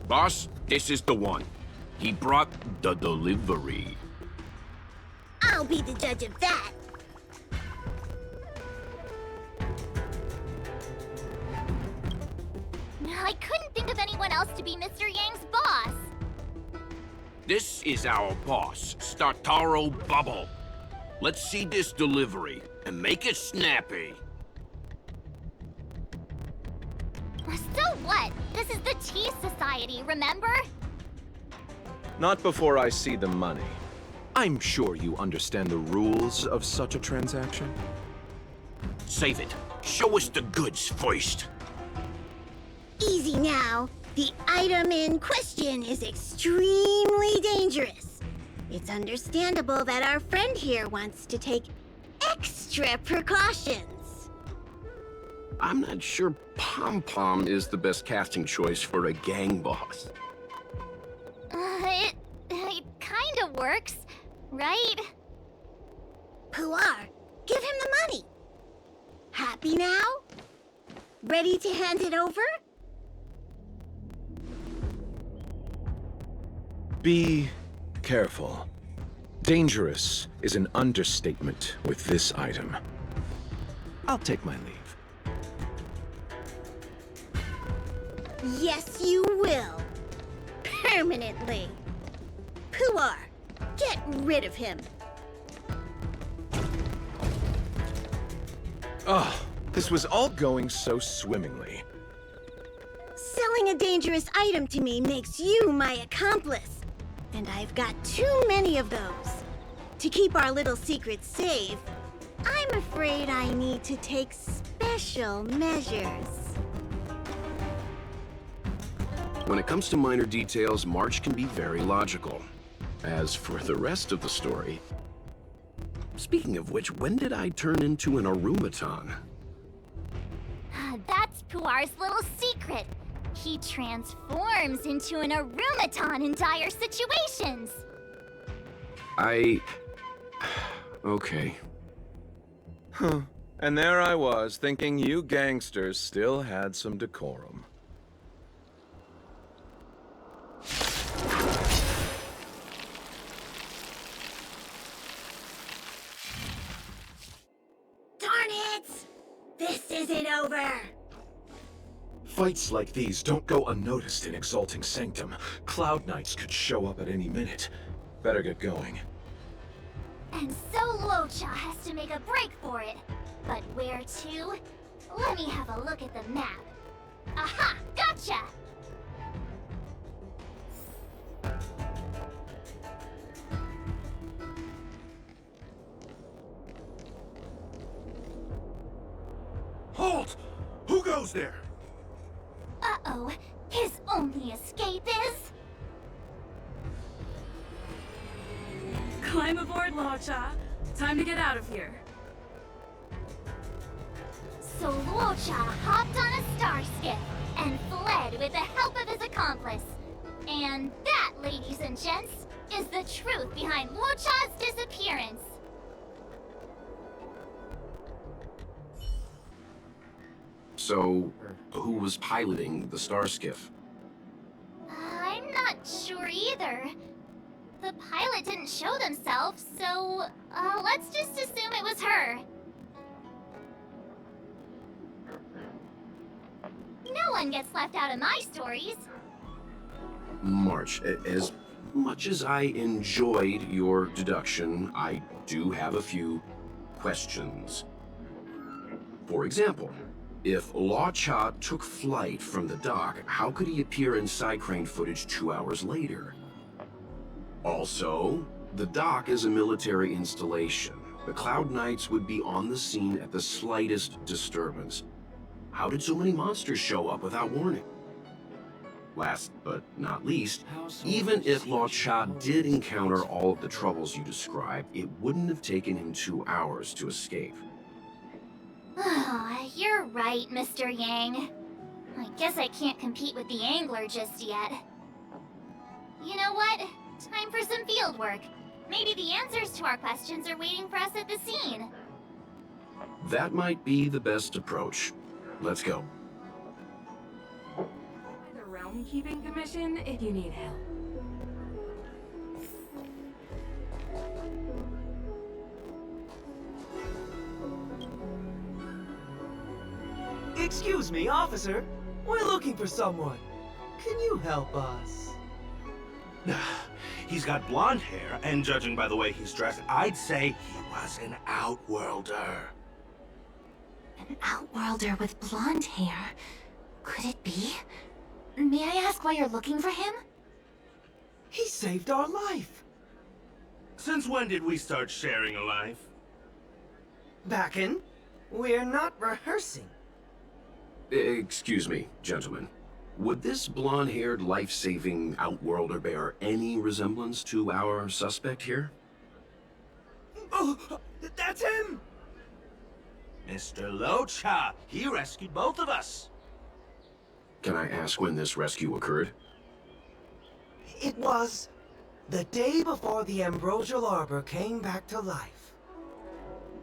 Boss, this is the one. He brought the delivery. I'll be the judge of that. I couldn't think of anyone else to be Mr. Yang's boss. This is our boss, Startaro Bubble. Let's see this delivery, and make it snappy. So what? This is the Tea Society, remember? Not before I see the money. I'm sure you understand the rules of such a transaction. Save it. Show us the goods first. Easy now. The item in question is extremely dangerous. It's understandable that our friend here wants to take extra precautions. I'm not sure Pom Pom is the best casting choice for a gang boss. It kinda works, right? Puar, give him the money. Happy now? Ready to hand it over? Be careful. Dangerous is an understatement with this item. I'll take my leave. Yes, you will. Permanently. Puar, get rid of him. Oh, this was all going so swimmingly. Selling a dangerous item to me makes you my accomplice. And I've got too many of those. To keep our little secret safe, I'm afraid I need to take special measures. When it comes to minor details, March can be very logical. As for the rest of the story... Speaking of which, when did I turn into an Arumaton? That's Puar's little secret. He transforms into an Arumaton in dire situations. Okay. Huh. And there I was, thinking you gangsters still had some decorum. Darn it! This isn't over! Fights like these don't go unnoticed in Exalting Sanctum. Cloud Knights could show up at any minute. Better get going. And so Luocha has to make a break for it. But where to? Let me have a look at the map. Aha! Gotcha! Halt! Who goes there? Uh-oh. His only escape is... Climb aboard, Luocha. Time to get out of here. So Luocha hopped on a star skiff and fled with the help of his accomplice. And that, ladies and gents, is the truth behind Luocha's disappearance. So, who was piloting the star skiff? I'm not sure either. The pilot didn't show themselves, so let's just assume it was her. No one gets left out of my stories. March, as much as I enjoyed your deduction, I do have a few questions. For example, if Luocha took flight from the dock, how could he appear in side crane footage 2 hours later? Also, the dock is a military installation. The Cloud Knights would be on the scene at the slightest disturbance. How did so many monsters show up without warning? Last but not least, even if Luocha did encounter all of the troubles you described, it wouldn't have taken him 2 hours to escape. You're right, Mr. Yang. I guess I can't compete with the angler just yet. You know what? Time for some field work. Maybe the answers to our questions are waiting for us at the scene. That might be the best approach. Let's go. The realm Groundkeeping Commission if you need help. Excuse me, officer. We're looking for someone. Can you help us? He's got blonde hair, and judging by the way he's dressed, I'd say he was an outworlder. An outworlder with blonde hair? Could it be? May I ask why you're looking for him? He saved our life. Since when did we start sharing a life? Backen, we're not rehearsing. Excuse me, gentlemen. Would this blonde-haired, life-saving outworlder bear any resemblance to our suspect here? Oh, that's him! Mr. Luocha, he rescued both of us. Can I ask when this rescue occurred? It was the day before the Ambrosial Arbor came back to life.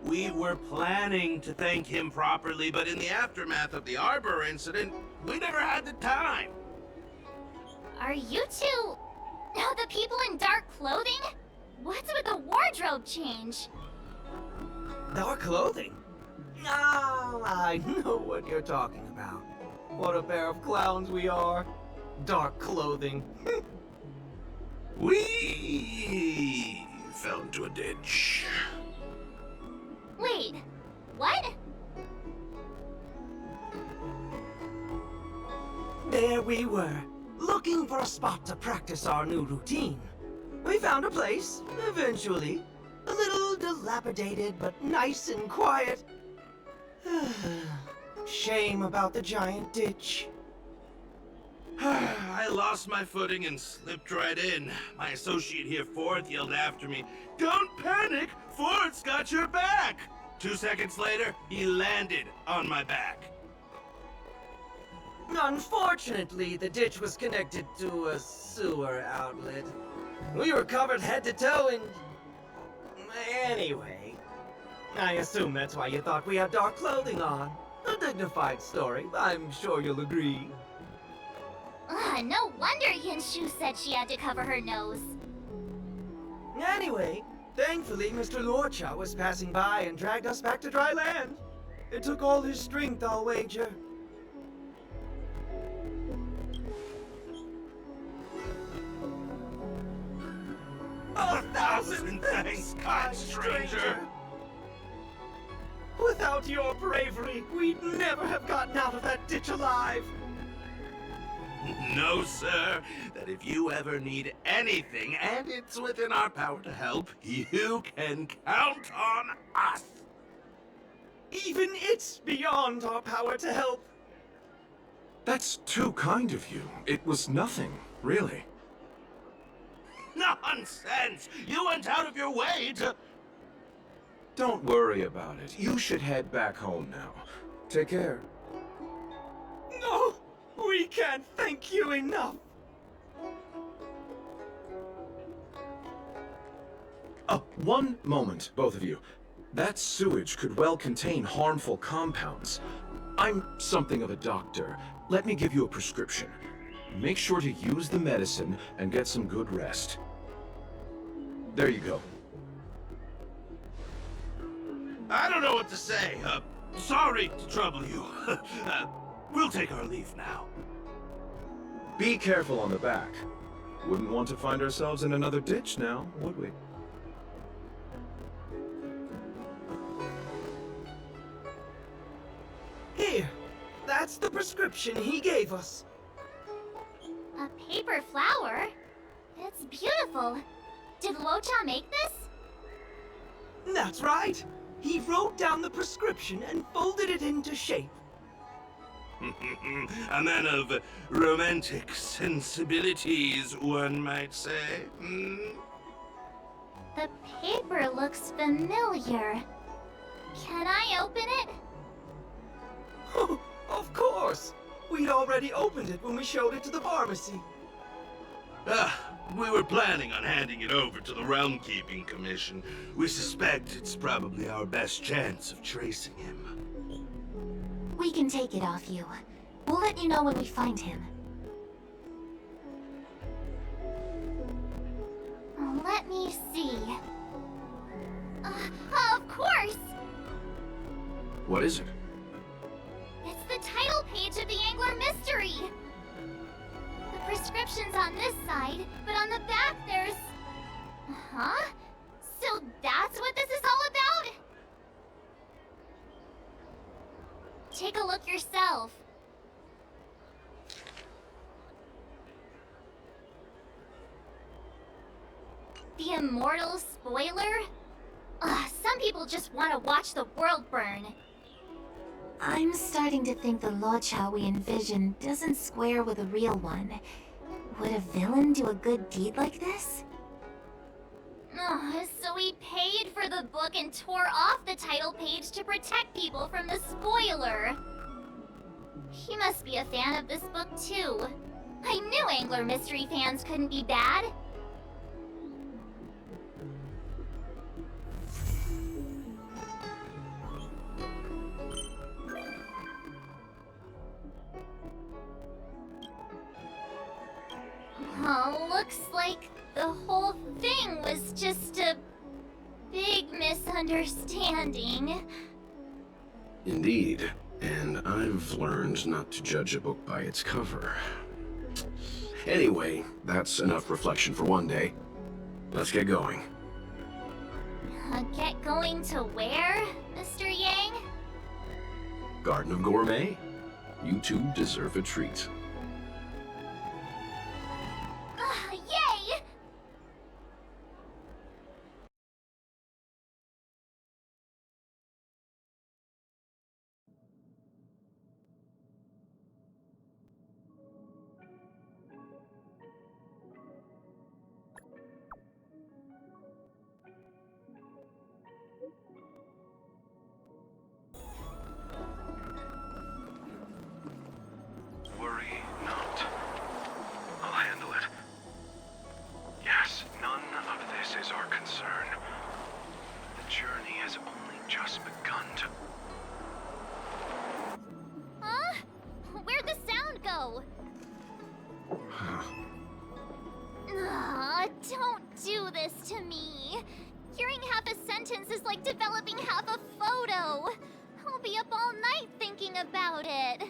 We were planning to thank him properly, but in the aftermath of the Arbor incident, we never had the time. Are you two... the people in dark clothing? What's with the wardrobe change? Dark clothing? Ah, I know what you're talking about. What a pair of clowns we are. Dark clothing. We fell into a ditch. Wait, what? There we were, looking for a spot to practice our new routine. We found a place, eventually. A little dilapidated, but nice and quiet. Shame about the giant ditch. I lost my footing and slipped right in. My associate here, Fourth, yelled after me, "Don't panic! Fourth's got your back!" 2 seconds later, he landed on my back. Unfortunately, the ditch was connected to a sewer outlet. We were covered head to toe in... Anyway, I assume that's why you thought we had dark clothing on. A dignified story, I'm sure you'll agree. No wonder Yinshu said she had to cover her nose. Anyway, thankfully Mr. Luocha was passing by and dragged us back to dry land. It took all his strength, I'll wager. A thousand thanks, kind stranger! Without your bravery, we'd never have gotten out of that ditch alive. No, sir. That if you ever need anything, and it's within our power to help, you can count on us. Even it's beyond our power to help. That's too kind of you. It was nothing, really. Nonsense! You went out of your way to... Don't worry about it. You should head back home now. Take care. No, we can't thank you enough. One moment, both of you. That sewage could well contain harmful compounds. I'm something of a doctor. Let me give you a prescription. Make sure to use the medicine and get some good rest. There you go. I don't know what to say. Sorry to trouble you. We'll take our leave now. Be careful on the back. Wouldn't want to find ourselves in another ditch now, would we? Here, that's the prescription he gave us. A paper flower? It's beautiful. Did Luocha make this? That's right. He wrote down the prescription and folded it into shape. A man of romantic sensibilities, one might say. The paper looks familiar. Can I open it? Of course! We'd already opened it when we showed it to the pharmacy. We were planning on handing it over to the Realm Keeping Commission. We suspect it's probably our best chance of tracing him. We can take it off you. We'll let you know when we find him. Let me see. Of course! What is it? It's the title page of the Angler Mystery! The prescription's on this side, but on the back there's... Huh? So that's what this is all about? Take a look yourself. The immortal spoiler? Ugh, some people just want to watch the world burn. I'm starting to think the Luocha we envision doesn't square with a real one. Would a villain do a good deed like this? Ugh, so he paid for the book and tore off the title page to protect people from the spoiler. He must be a fan of this book too. I knew Angler Mystery fans couldn't be bad. Oh, looks like the whole thing was just a big misunderstanding. Indeed. And I've learned not to judge a book by its cover. Anyway, that's enough reflection for one day. Let's get going. Get going to where, Mr. Yang? Garden of Gourmet. You two deserve a treat. Yay! Worry not. I'll handle it. Yes, none of this is our concern. The journey has only just begun to... Huh? Where'd the sound go? Don't do this to me. Hearing half a sentence is like developing half a photo. I'll be up all night thinking about it.